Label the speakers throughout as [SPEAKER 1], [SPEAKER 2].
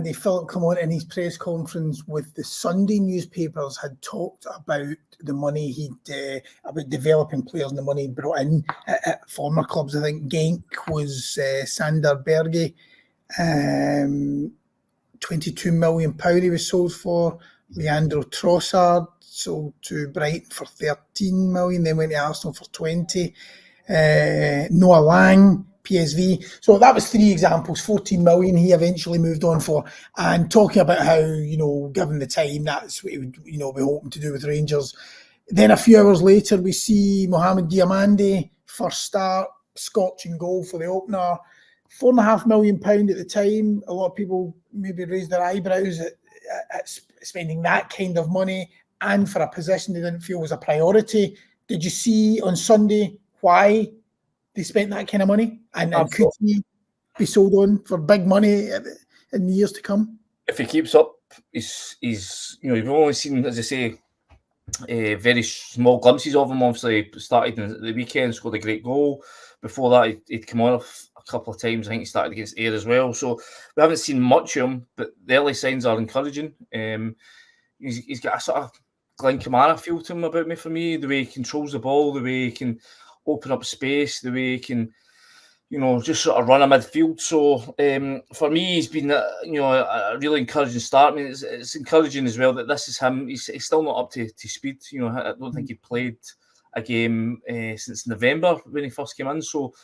[SPEAKER 1] Andy, Philip come on in his press conference with the Sunday newspapers had talked about the money about developing players and the money he brought in at former clubs. I think Genk was Sander Berge, £22 million he was sold for. Leandro Trossard sold to Brighton for 13 million, then went to Arsenal for 20. Noah Lang, PSV. So that was 3 examples. 14 million he eventually moved on for, and talking about how, given the time, that's what he would, be hoping to do with Rangers. Then a few hours later, we see Mohamed Diomande, first start, scorching goal for the opener. £4.5 million at the time. A lot of people maybe raised their eyebrows at spending that kind of money, and for a position they didn't feel was a priority. Did you see on Sunday why they spent that kind of money? And could he be sold on for big money in the years to come?
[SPEAKER 2] If he keeps up, he's we've only seen, as I say, very small glimpses of him. Obviously, started in the weekend, scored a great goal. Before that, he'd come on a couple of times. I think he started against Ayr as well. So we haven't seen much of him, but the early signs are encouraging. He's got a sort of Glenn Kamara feel to him for me. The way he controls the ball, the way he can open up space, the way he can, just sort of run a midfield. So for me, he's been, a really encouraging start. I mean, it's encouraging as well that this is him. He's still not up to speed. I don't think he played a game since November when he first came in. So,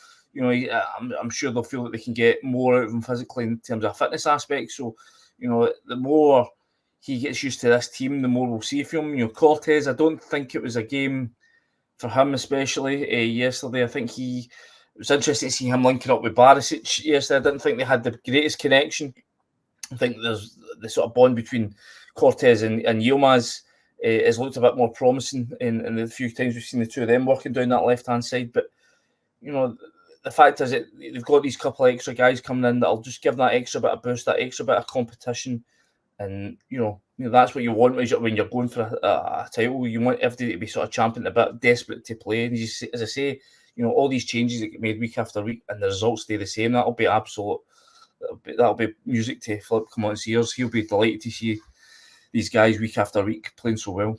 [SPEAKER 2] I'm sure they'll feel that they can get more out of him physically in terms of fitness aspects. So, the more he gets used to this team, the more we'll see from him. Cortez, I don't think it was a game for him, especially yesterday. I think it was interesting to see him linking up with Barisic yesterday. I didn't think they had the greatest connection. I think there's the sort of bond between Cortez and Yilmaz has looked a bit more promising in the few times we've seen the two of them working down that left-hand side. But, the fact is that they've got these couple of extra guys coming in that'll just give that extra bit of boost, that extra bit of competition. And, that's what you want when you're going for a title. You want everybody to be sort of champing a bit, desperate to play. And as I say, all these changes that get made week after week and the results stay the same, that'll be absolute. That'll be music to Philip Clement's ears. He'll be delighted to see these guys week after week playing so well.